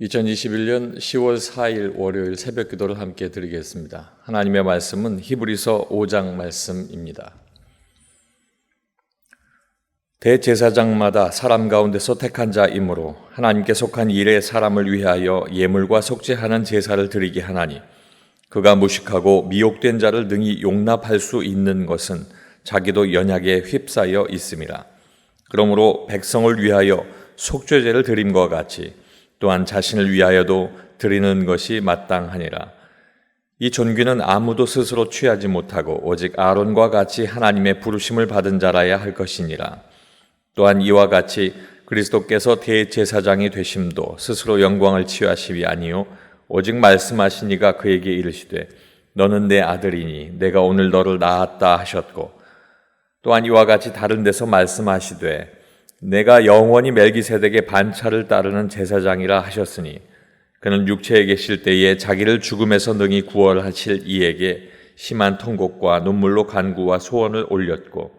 2021년 10월 4일 월요일 새벽 기도를 함께 드리겠습니다. 하나님의 말씀은 히브리서 5장 말씀입니다. 대제사장마다 사람 가운데서 택한 자이므로 하나님께 속한 일에 사람을 위하여 예물과 속죄하는 제사를 드리게 하나니 그가 무식하고 미혹된 자를 능히 용납할 수 있는 것은 자기도 연약에 휩싸여 있음이라. 그러므로 백성을 위하여 속죄제를 드림과 같이 또한 자신을 위하여도 드리는 것이 마땅하니라. 이 존귀는 아무도 스스로 취하지 못하고 오직 아론과 같이 하나님의 부르심을 받은 자라야 할 것이니라. 또한 이와 같이 그리스도께서 대제사장이 되심도 스스로 영광을 취하심이 아니요 오직 말씀하시니가 그에게 이르시되 너는 내 아들이니 내가 오늘 너를 낳았다 하셨고, 또한 이와 같이 다른 데서 말씀하시되 내가 영원히 멜기세덱의 반차를 따르는 제사장이라 하셨으니 그는 육체에 계실 때에 자기를 죽음에서 능히 구원하실 이에게 심한 통곡과 눈물로 간구와 소원을 올렸고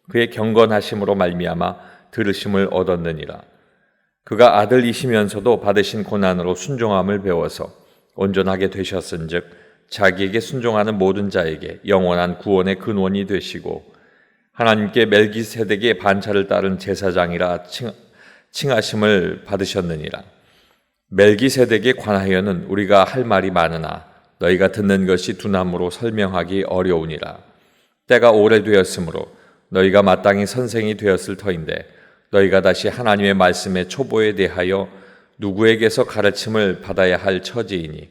그의 경건하심으로 말미암아 들으심을 얻었느니라. 그가 아들이시면서도 받으신 고난으로 순종함을 배워서 온전하게 되셨은즉 자기에게 순종하는 모든 자에게 영원한 구원의 근원이 되시고 하나님께 멜기세덱의 반차를 따른 제사장이라 칭하심을 받으셨느니라. 멜기세덱에 관하여는 우리가 할 말이 많으나 너희가 듣는 것이 두나무로 설명하기 어려우니라. 때가 오래되었으므로 너희가 마땅히 선생이 되었을 터인데 너희가 다시 하나님의 말씀의 초보에 대하여 누구에게서 가르침을 받아야 할 처지이니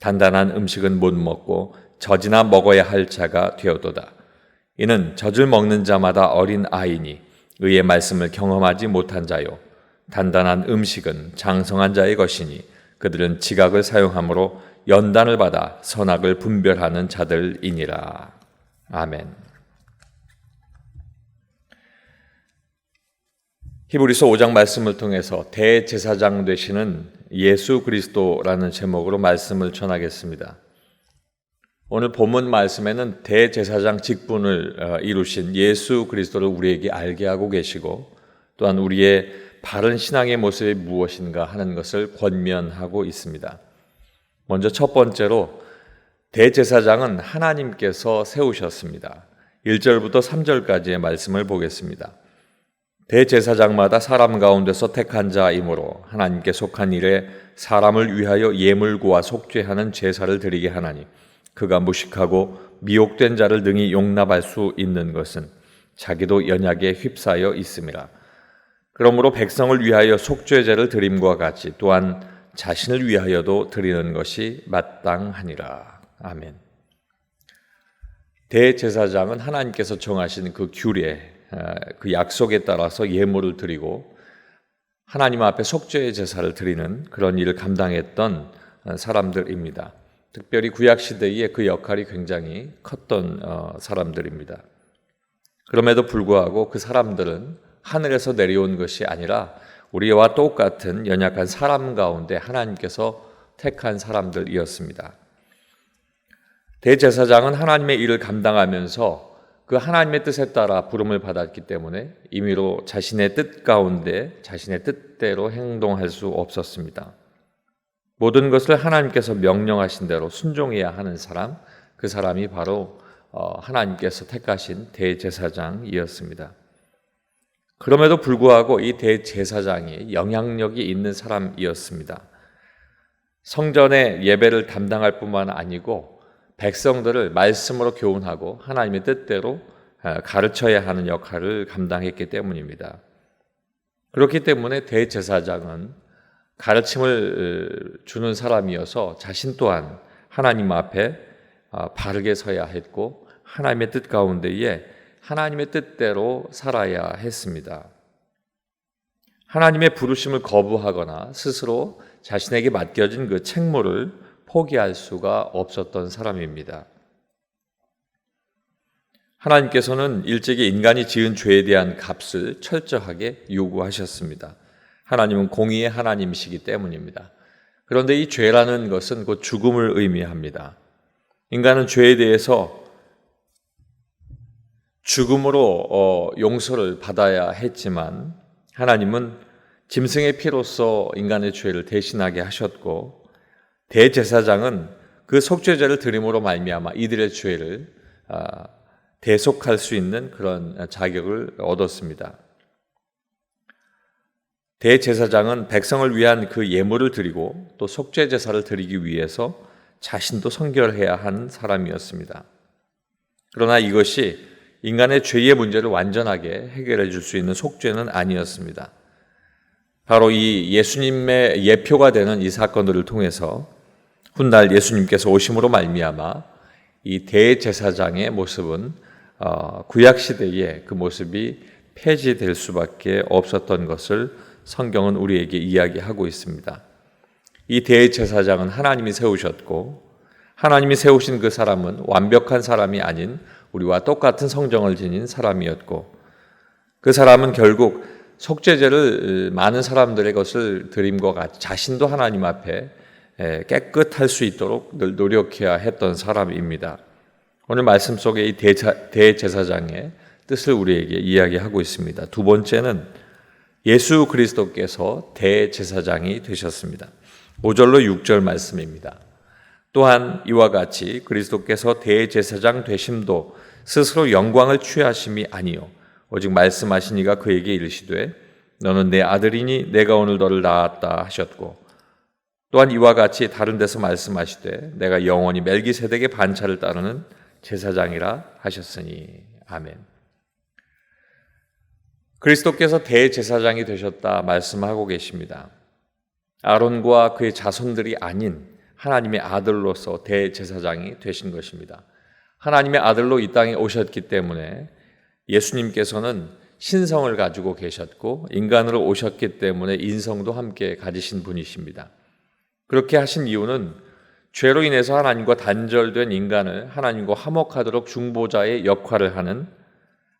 단단한 음식은 못 먹고 젖이나 먹어야 할 자가 되어도다. 이는 젖을 먹는 자마다 어린 아이니 의의 말씀을 경험하지 못한 자요 단단한 음식은 장성한 자의 것이니 그들은 지각을 사용함으로 연단을 받아 선악을 분별하는 자들이니라. 아멘. 히브리서 5장 말씀을 통해서 대제사장 되시는 예수 그리스도라는 제목으로 말씀을 전하겠습니다. 오늘 본문 말씀에는 대제사장 직분을 이루신 예수 그리스도를 우리에게 알게 하고 계시고 또한 우리의 바른 신앙의 모습이 무엇인가 하는 것을 권면하고 있습니다. 먼저 첫 번째로 대제사장은 하나님께서 세우셨습니다. 1절부터 3절까지의 말씀을 보겠습니다. 대제사장마다 사람 가운데서 택한 자이므로 하나님께 속한 일에 사람을 위하여 예물과 속죄하는 제사를 드리게 하나니 그가 무식하고 미혹된 자를 능히 용납할 수 있는 것은 자기도 연약에 휩싸여 있음이라. 그러므로 백성을 위하여 속죄제를 드림과 같이 또한 자신을 위하여도 드리는 것이 마땅하니라. 아멘. 대제사장은 하나님께서 정하신 그 규례, 그 약속에 따라서 예물을 드리고 하나님 앞에 속죄의 제사를 드리는 그런 일을 감당했던 사람들입니다. 특별히 구약시대에 그 역할이 굉장히 컸던 사람들입니다. 그럼에도 불구하고 그 사람들은 하늘에서 내려온 것이 아니라 우리와 똑같은 연약한 사람 가운데 하나님께서 택한 사람들이었습니다. 대제사장은 하나님의 일을 감당하면서 그 하나님의 뜻에 따라 부름을 받았기 때문에 임의로 자신의 뜻 가운데 자신의 뜻대로 행동할 수 없었습니다. 모든 것을 하나님께서 명령하신 대로 순종해야 하는 사람, 그 사람이 바로 하나님께서 택하신 대제사장이었습니다. 그럼에도 불구하고 이 대제사장이 영향력이 있는 사람이었습니다. 성전의 예배를 담당할 뿐만 아니고 백성들을 말씀으로 교훈하고 하나님의 뜻대로 가르쳐야 하는 역할을 감당했기 때문입니다. 그렇기 때문에 대제사장은 가르침을 주는 사람이어서 자신 또한 하나님 앞에 바르게 서야 했고 하나님의 뜻 가운데에 하나님의 뜻대로 살아야 했습니다. 하나님의 부르심을 거부하거나 스스로 자신에게 맡겨진 그 책무를 포기할 수가 없었던 사람입니다. 하나님께서는 일찍이 인간이 지은 죄에 대한 값을 철저하게 요구하셨습니다. 하나님은 공의의 하나님이시기 때문입니다. 그런데 이 죄라는 것은 곧 죽음을 의미합니다. 인간은 죄에 대해서 죽음으로 용서를 받아야 했지만 하나님은 짐승의 피로써 인간의 죄를 대신하게 하셨고, 대제사장은 그 속죄제를 드림으로 말미암아 이들의 죄를 대속할 수 있는 그런 자격을 얻었습니다. 대제사장은 백성을 위한 그 예물을 드리고 또 속죄제사를 드리기 위해서 자신도 성결해야 하는 사람이었습니다. 그러나 이것이 인간의 죄의 문제를 완전하게 해결해 줄 수 있는 속죄는 아니었습니다. 바로 이 예수님의 예표가 되는 이 사건들을 통해서 훗날 예수님께서 오심으로 말미암아 이 대제사장의 모습은 구약 시대에 그 모습이 폐지될 수밖에 없었던 것을 성경은 우리에게 이야기하고 있습니다. 이 대제사장은 하나님이 세우셨고, 하나님이 세우신 그 사람은 완벽한 사람이 아닌 우리와 똑같은 성정을 지닌 사람이었고, 그 사람은 결국 속죄제를 많은 사람들의 것을 드림과 같이 자신도 하나님 앞에 깨끗할 수 있도록 늘 노력해야 했던 사람입니다. 오늘 말씀 속에 이 대제사장의 뜻을 우리에게 이야기하고 있습니다. 두 번째는 예수 그리스도께서 대제사장이 되셨습니다. 5절로 6절 말씀입니다. 또한 이와 같이 그리스도께서 대제사장 되심도 스스로 영광을 취하심이 아니요 오직 말씀하신 이가 그에게 이르시되 너는 내 아들이니 내가 오늘 너를 낳았다 하셨고, 또한 이와 같이 다른 데서 말씀하시되 내가 영원히 멜기세덱의 반차를 따르는 제사장이라 하셨으니. 아멘. 그리스도께서 대제사장이 되셨다 말씀하고 계십니다. 아론과 그의 자손들이 아닌 하나님의 아들로서 대제사장이 되신 것입니다. 하나님의 아들로 이 땅에 오셨기 때문에 예수님께서는 신성을 가지고 계셨고 인간으로 오셨기 때문에 인성도 함께 가지신 분이십니다. 그렇게 하신 이유는 죄로 인해서 하나님과 단절된 인간을 하나님과 화목하도록 중보자의 역할을 하는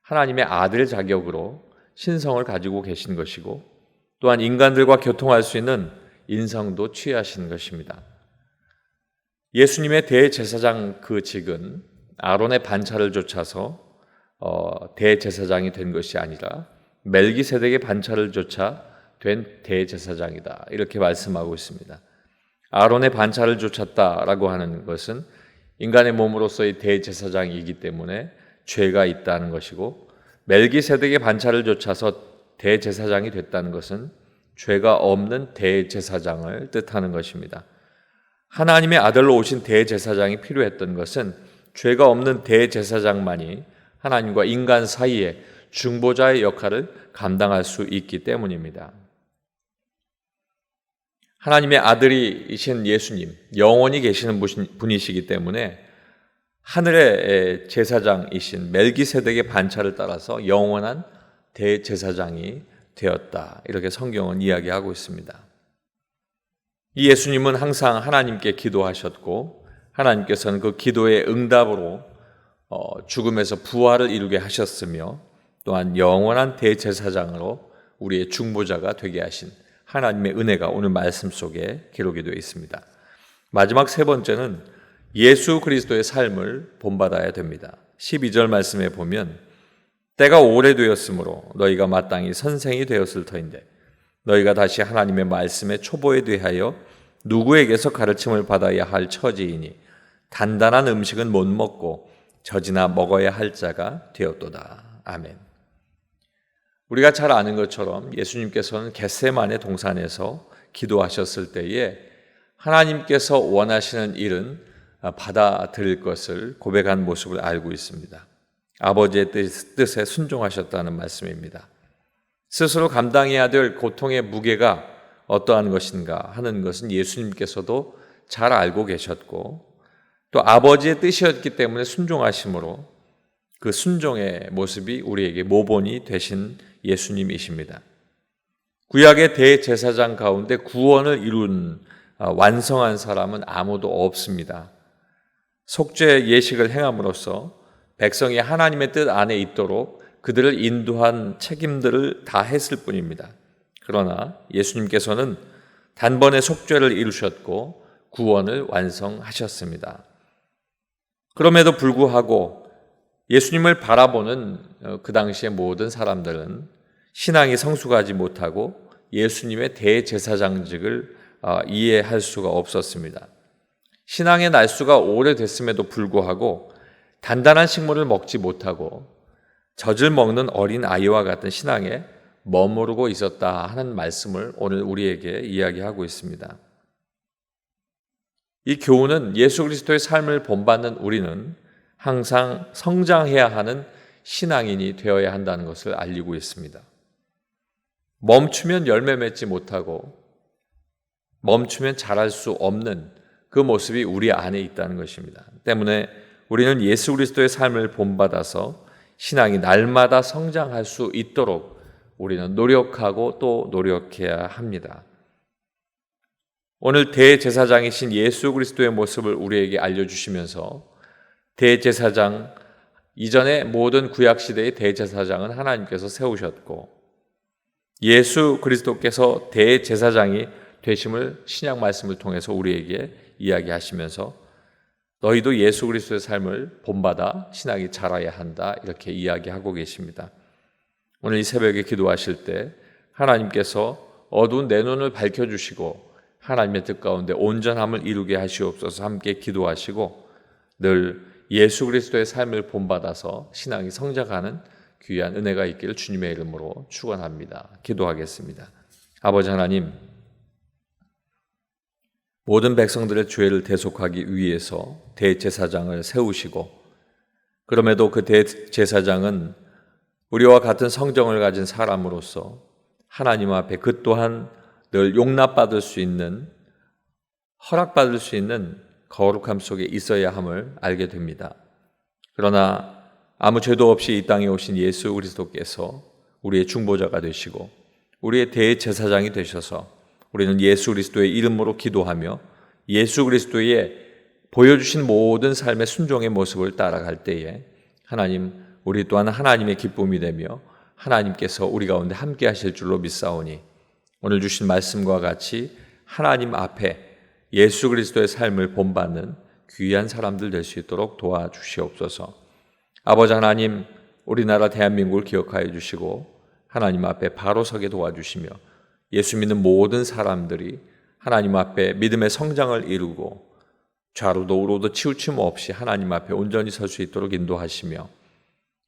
하나님의 아들 자격으로 신성을 가지고 계신 것이고, 또한 인간들과 교통할 수 있는 인성도 취하신 것입니다. 예수님의 대제사장 그 직은 아론의 반차를 좇아서 대제사장이 된 것이 아니라 멜기세덱의 반차를 좇아 된 대제사장이다, 이렇게 말씀하고 있습니다. 아론의 반차를 좇았다라고 하는 것은 인간의 몸으로서의 대제사장이기 때문에 죄가 있다는 것이고, 멜기세덱의 반차를 좇아서 대제사장이 됐다는 것은 죄가 없는 대제사장을 뜻하는 것입니다. 하나님의 아들로 오신 대제사장이 필요했던 것은 죄가 없는 대제사장만이 하나님과 인간 사이에 중보자의 역할을 감당할 수 있기 때문입니다. 하나님의 아들이신 예수님, 영원히 계시는 분이시기 때문에 하늘의 제사장이신 멜기세덱의 반차를 따라서 영원한 대제사장이 되었다, 이렇게 성경은 이야기하고 있습니다. 이 예수님은 항상 하나님께 기도하셨고, 하나님께서는 그 기도의 응답으로 죽음에서 부활을 이루게 하셨으며, 또한 영원한 대제사장으로 우리의 중보자가 되게 하신 하나님의 은혜가 오늘 말씀 속에 기록이 되어 있습니다. 마지막 세 번째는 예수 그리스도의 삶을 본받아야 됩니다. 12절 말씀에 보면 때가 오래되었으므로 너희가 마땅히 선생이 되었을 터인데 너희가 다시 하나님의 말씀의 초보에 대하여 누구에게서 가르침을 받아야 할 처지이니 단단한 음식은 못 먹고 젖이나 먹어야 할 자가 되었도다. 아멘. 우리가 잘 아는 것처럼 예수님께서는 겟세마네 동산에서 기도하셨을 때에 하나님께서 원하시는 일은 받아들일 것을 고백한 모습을 알고 있습니다. 아버지의 뜻에 순종하셨다는 말씀입니다. 스스로 감당해야 될 고통의 무게가 어떠한 것인가 하는 것은 예수님께서도 잘 알고 계셨고, 또 아버지의 뜻이었기 때문에 순종하심으로 그 순종의 모습이 우리에게 모본이 되신 예수님이십니다. 구약의 대제사장 가운데 구원을 이룬 완성한 사람은 아무도 없습니다. 속죄 예식을 행함으로써 백성이 하나님의 뜻 안에 있도록 그들을 인도한 책임들을 다 했을 뿐입니다. 그러나 예수님께서는 단번에 속죄를 이루셨고 구원을 완성하셨습니다. 그럼에도 불구하고 예수님을 바라보는 그 당시의 모든 사람들은 신앙이 성숙하지 못하고 예수님의 대제사장직을 이해할 수가 없었습니다. 신앙의 날수가 오래됐음에도 불구하고 단단한 식물을 먹지 못하고 젖을 먹는 어린 아이와 같은 신앙에 머무르고 있었다 하는 말씀을 오늘 우리에게 이야기하고 있습니다. 이 교훈은 예수 그리스도의 삶을 본받는 우리는 항상 성장해야 하는 신앙인이 되어야 한다는 것을 알리고 있습니다. 멈추면 열매 맺지 못하고 멈추면 자랄 수 없는 그 모습이 우리 안에 있다는 것입니다. 때문에 우리는 예수 그리스도의 삶을 본받아서 신앙이 날마다 성장할 수 있도록 우리는 노력하고 또 노력해야 합니다. 오늘 대제사장이신 예수 그리스도의 모습을 우리에게 알려주시면서 대제사장, 이전의 모든 구약시대의 대제사장은 하나님께서 세우셨고 예수 그리스도께서 대제사장이 되심을 신약 말씀을 통해서 우리에게 이야기하시면서 너희도 예수 그리스도의 삶을 본받아 신앙이 자라야 한다 이렇게 이야기하고 계십니다. 오늘 이 새벽에 기도하실 때 하나님께서 어두운 내 눈을 밝혀주시고 하나님의 뜻 가운데 온전함을 이루게 하시옵소서 함께 기도하시고 늘 예수 그리스도의 삶을 본받아서 신앙이 성장하는 귀한 은혜가 있기를 주님의 이름으로 축원합니다. 기도하겠습니다. 아버지 하나님, 모든 백성들의 죄를 대속하기 위해서 대제사장을 세우시고 그럼에도 그 대제사장은 우리와 같은 성정을 가진 사람으로서 하나님 앞에 그 또한 늘 용납받을 수 있는, 허락받을 수 있는 거룩함 속에 있어야 함을 알게 됩니다. 그러나 아무 죄도 없이 이 땅에 오신 예수 그리스도께서 우리의 중보자가 되시고 우리의 대제사장이 되셔서 우리는 예수 그리스도의 이름으로 기도하며 예수 그리스도의 보여주신 모든 삶의 순종의 모습을 따라갈 때에 하나님, 우리 또한 하나님의 기쁨이 되며 하나님께서 우리 가운데 함께 하실 줄로 믿사오니 오늘 주신 말씀과 같이 하나님 앞에 예수 그리스도의 삶을 본받는 귀한 사람들 될 수 있도록 도와주시옵소서. 아버지 하나님, 우리나라 대한민국을 기억하여 주시고 하나님 앞에 바로 서게 도와주시며 예수 믿는 모든 사람들이 하나님 앞에 믿음의 성장을 이루고 좌로도 우로도 치우침 없이 하나님 앞에 온전히 설 수 있도록 인도하시며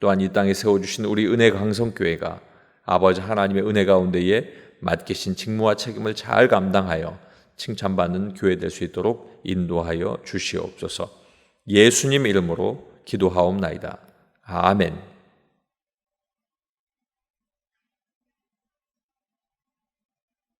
또한 이 땅에 세워주신 우리 은혜 강성교회가 아버지 하나님의 은혜 가운데에 맡기신 직무와 책임을 잘 감당하여 칭찬받는 교회 될 수 있도록 인도하여 주시옵소서. 예수님 이름으로 기도하옵나이다. 아멘.